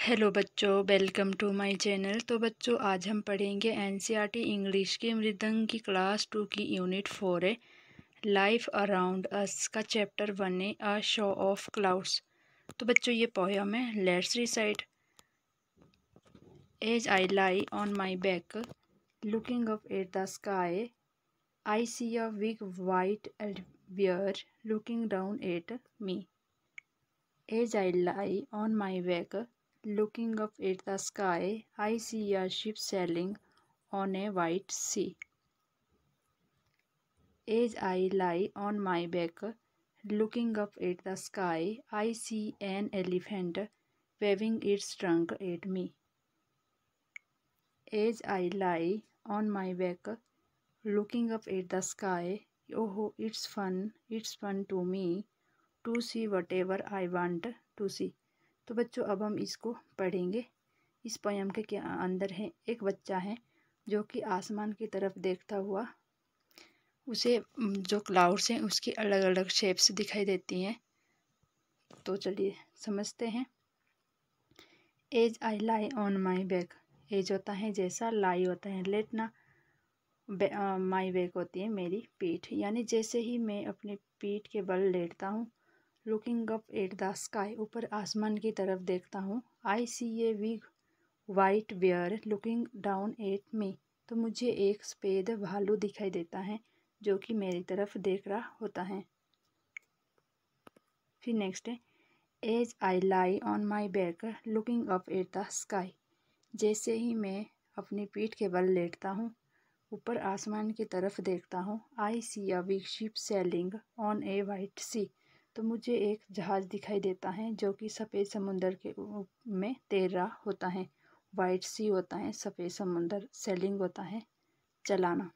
Hello बच्चों, welcome to my channel. तो बच्चों, आज हम पढ़ेंगे एनसीईआरटी इंग्लिश की मृदंग की क्लास 2 की यूनिट 4 है लाइफ अराउंड अस का चैप्टर 1 है अ शो ऑफ क्लाउड्स। तो बच्चों, ये पोयम है। Let's recite. As I lie on my back looking up at the sky I see a big white bear looking down at me. As I lie on my back, looking up at the sky, I see a ship sailing on a white sea. As I lie on my back, looking up at the sky, I see an elephant waving its trunk at me. As I lie on my back, looking up at the sky, oh, it's fun to me to see whatever I want to see. तो बच्चों, अब हम इसको पढ़ेंगे। इस poem के क्या अंदर है, एक बच्चा है जो कि आसमान की तरफ देखता हुआ उसे जो क्लाउड्स हैं उसकी अलग अलग शेप्स दिखाई देती हैं। तो चलिए समझते हैं। As I lie on my back. As होता है जैसा, लाई होता है लेटना, माई बैक होती है मेरी पीठ, यानी जैसे ही मैं अपनी पीठ के बल लेटता हूँ। Looking up at the sky, ऊपर आसमान की तरफ देखता हूँ। I see a big white bear looking down at me, तो मुझे एक सफ़ेद भालू दिखाई देता है जो कि मेरी तरफ देख रहा होता है। फिर नेक्स्ट है, as I lie on my back looking up at the sky, जैसे ही मैं अपनी पीठ के बल लेटता हूँ, ऊपर आसमान की तरफ देखता हूँ। I see a big ship sailing on a white sea, तो मुझे एक जहाज़ दिखाई देता है जो कि सफ़ेद समुंदर के में तैर रहा होता है। वाइट सी होता है सफ़ेद समुंदर, सेलिंग होता है चलाना।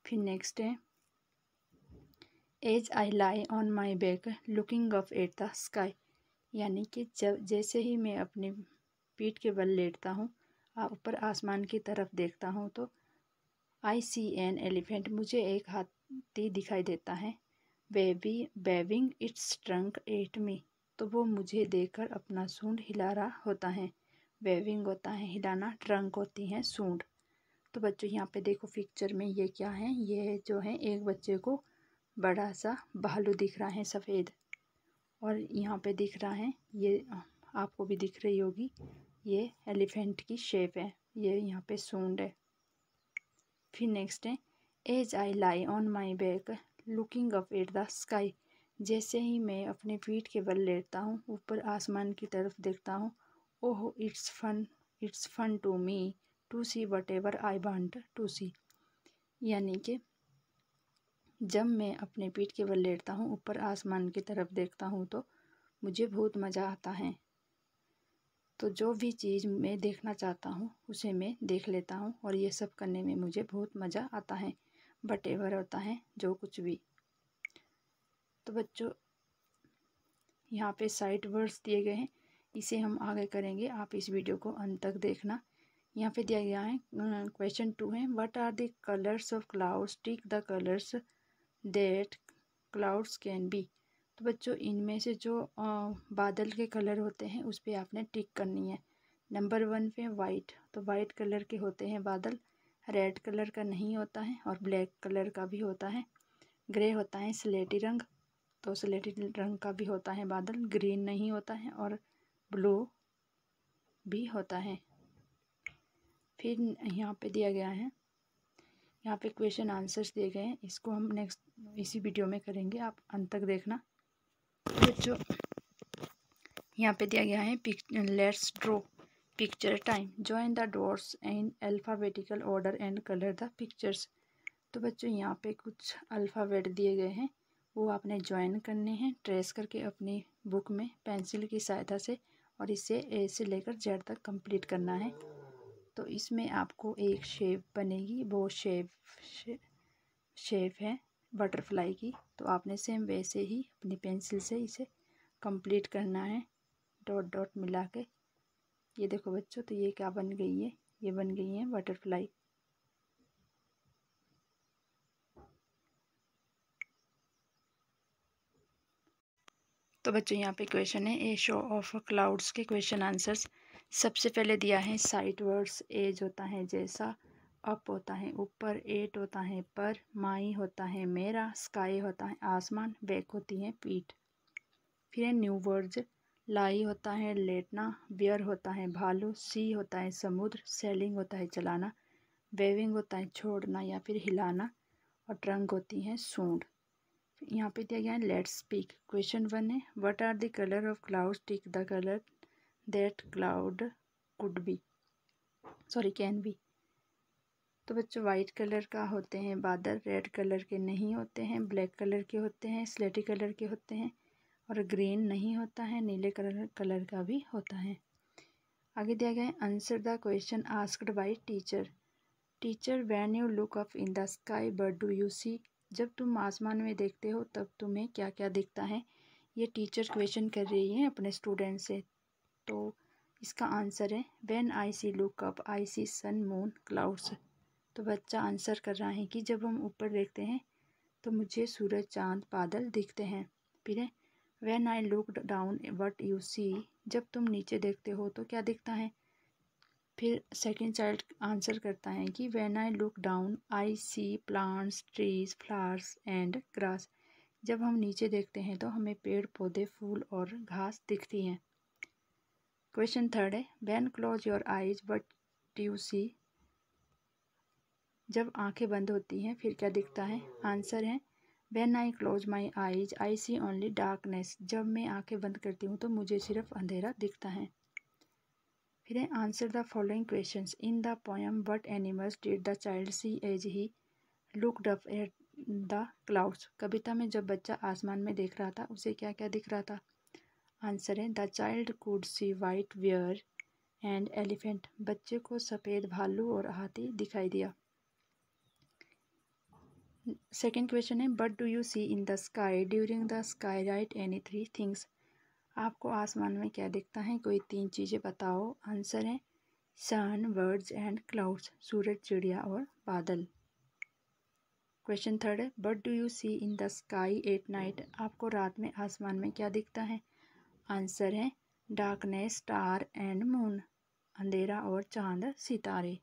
फिर नेक्स्ट है, as I lie on my back looking up at the sky, यानी कि जब जैसे ही मैं अपनी पीठ के बल लेटता हूँ, ऊपर आसमान की तरफ देखता हूँ, तो आई सी एन एलिफेंट, मुझे एक हाथी दिखाई देता है। Waving its trunk at me, तो वो मुझे देखकर अपना सूंड हिला रहा होता है। वेविंग होता है हिलाना, ट्रंक होती है सूंड। तो बच्चों, यहाँ पे देखो पिक्चर में ये क्या है, ये जो है एक बच्चे को बड़ा सा भालू दिख रहा है सफ़ेद, और यहाँ पे दिख रहा है, ये आपको भी दिख रही होगी, ये एलिफेंट की शेप है, ये यहाँ पे सूंड है। फिर नेक्स्ट है, as I lie on my back looking up at the sky, जैसे ही मैं अपने पीठ के बल लेटता हूँ, ऊपर आसमान की तरफ देखता हूँ। Oh, it's fun to me to see whatever I want to see, यानी कि जब मैं अपने पीठ के बल लेटता हूँ, ऊपर आसमान की तरफ देखता हूँ, तो मुझे बहुत मज़ा आता है। तो जो भी चीज़ मैं देखना चाहता हूँ उसे मैं देख लेता हूँ, और ये सब करने में मुझे बहुत मज़ा आता है। वटेवर होता है जो कुछ भी। तो बच्चों, यहाँ पे साइट वर्ड्स दिए गए हैं, इसे हम आगे करेंगे, आप इस वीडियो को अंत तक देखना। यहाँ पे दिया गया है क्वेश्चन 2 है, what are the colours of clouds, tick the colours that clouds can be. तो बच्चों, इनमें से जो बादल के कलर होते हैं उस पर आपने टिक करनी है। नंबर 1 पे वाइट, तो वाइट कलर के होते हैं बादल, रेड कलर का नहीं होता है, और ब्लैक कलर का भी होता है। ग्रे होता है स्लेटी रंग, तो स्लेटी रंग का भी होता है बादल। ग्रीन नहीं होता है, और ब्लू भी होता है। फिर यहाँ पे दिया गया है, यहाँ पे क्वेश्चन आंसर्स दिए गए हैं, इसको हम नेक्स्ट इसी वीडियो में करेंगे, आप अंत तक देखना। बच्चों, यहाँ पे दिया गया है, let's draw picture time, join the dots in alphabetical order and colour the pictures. तो बच्चों, यहाँ पे कुछ अल्फ़ाबेट दिए गए हैं, वो आपने ज्वाइन करने हैं ट्रेस करके अपनी बुक में पेंसिल की सहायता से, और इसे ए से लेकर जेड तक कंप्लीट करना है। तो इसमें आपको एक शेप बनेगी, वो शेप है बटरफ्लाई की, तो आपने सेम वैसे ही अपनी पेंसिल से इसे कंप्लीट करना है, डॉट डॉट मिला के। ये देखो बच्चों, तो ये क्या बन गई है, ये बन गई है बटरफ्लाई। तो बच्चों, यहाँ पे क्वेश्चन है, ए शो ऑफ क्लाउड्स के क्वेश्चन आंसर्स। सबसे पहले दिया है साइट वर्ड्स। एज होता है जैसा, अप होता है ऊपर, एट होता है पर, माई होता है मेरा, स्काई होता है आसमान, बैक होती है पीठ। फिर है न्यू वर्ड्स। लाई होता है लेटना, बियर होता है भालू, सी होता है समुद्र, सेलिंग होता है चलाना, वेविंग होता है छोड़ना या फिर हिलाना, और ट्रंक होती है सूंड। यहाँ पे दिया गया है लेट्स स्पीक। क्वेश्चन 1 है what are the colour of clouds, tick the colour that cloud could be, sorry can be. तो बच्चों वाइट कलर का होते हैं बादल, रेड कलर के नहीं होते हैं, ब्लैक कलर के होते हैं, स्लेटी कलर के होते हैं, और ग्रीन नहीं होता है, नीले कलर का भी होता है। आगे दिया गया है answer the question asked by teacher. Teacher when you look up in the sky what do you see. जब तुम आसमान में देखते हो तब तुम्हें क्या क्या दिखता है। ये टीचर क्वेश्चन कर रही है अपने स्टूडेंट से। तो इसका आंसर है when I see look up I see sun moon clouds. तो बच्चा आंसर कर रहा है कि जब हम ऊपर देखते हैं तो मुझे सूरज चांद बादल दिखते हैं। फिर है when I look down what you see. जब तुम नीचे देखते हो तो क्या दिखता है। फिर सेकंड चाइल्ड आंसर करता है कि when I look down I see plants trees flowers and grass. जब हम नीचे देखते हैं तो हमें पेड़ पौधे फूल और घास दिखती हैं। क्वेश्चन 3 है when close your eyes what you see. जब आंखें बंद होती हैं फिर क्या दिखता है। आंसर है when I close my eyes I see only darkness. जब मैं आंखें बंद करती हूँ तो मुझे सिर्फ अंधेरा दिखता है। फिर है answer the following questions in the poem what animals did the child see as he looked up at the clouds. कविता में जब बच्चा आसमान में देख रहा था उसे क्या क्या दिख रहा था। आंसर है the child could see white bear and elephant. बच्चे को सफ़ेद भालू और हाथी दिखाई दिया। सेकेंड क्वेश्चन है but do you see in the sky during the sky right any 3 things. आपको आसमान में क्या दिखता है, कोई 3 चीज़ें बताओ। आंसर है सन बर्ड्स एंड क्लाउड्स, सूरज चिड़िया और बादल। क्वेश्चन 3 है but do you see in the sky at night. आपको रात में आसमान में क्या दिखता है। आंसर है डार्कनेस स्टार एंड मून, अंधेरा और चांद सितारे।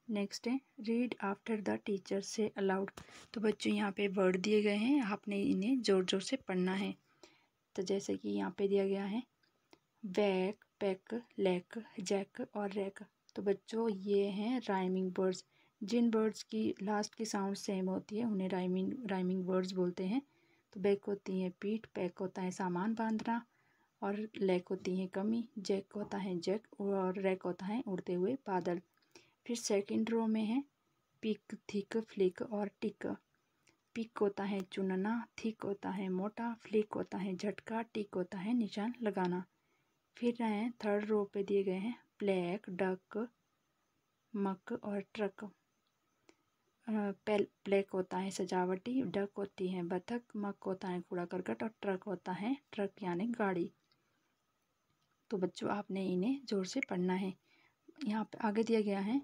नेक्स्ट है रीड आफ्टर द टीचर से अलाउड। तो बच्चों यहाँ पे वर्ड दिए गए हैं, आपने इन्हें ज़ोर ज़ोर से पढ़ना है। तो जैसे कि यहाँ पे दिया गया है बैक पैक लेक जैक और रैक। तो बच्चों ये हैं राइमिंग वर्ड्स। जिन वर्ड्स की लास्ट की साउंड सेम होती है उन्हें राइमिंग वर्ड्स बोलते हैं। तो बैक होती है पीठ, पैक होता है सामान बांधना, और लेक होती है कमी, जैक होता है जैक, और रैक होता है उड़ते हुए बादल। फिर सेकंड रो में है पिक थिक फ्लिक और टिक। पिक होता है चुनना, थिक होता है मोटा, फ्लिक होता है झटका, टिक होता है निशान लगाना। फिर है थर्ड रो पे दिए गए हैं ब्लैक डक मक और ट्रक। ब्लैक होता है सजावटी, डक होती है बतख, मक होता है कूड़ा करकट, और ट्रक होता है ट्रक यानी गाड़ी। तो बच्चों आपने इन्हें जोर से पढ़ना है। यहाँ पे आगे दिया गया है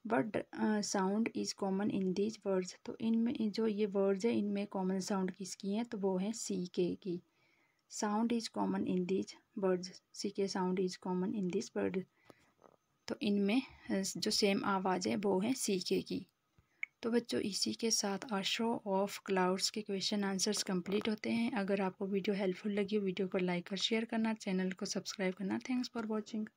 but sound is common in these words. तो इनमें जो ये वर्ड्स है इनमें कॉमन साउंड किसकी हैं, तो वो है सी के की। Sound is common in these words, C के sound is common in this word. तो इनमें जो सेम आवाज़ है वो है सी के की। तो बच्चों इसी के साथ शो ऑफ क्लाउड्स के क्वेश्चन आंसर्स कंप्लीट होते हैं। अगर आपको वीडियो हेल्पफुल लगी वीडियो को लाइक और शेयर करना, चैनल को सब्सक्राइब करना। Thanks for watching.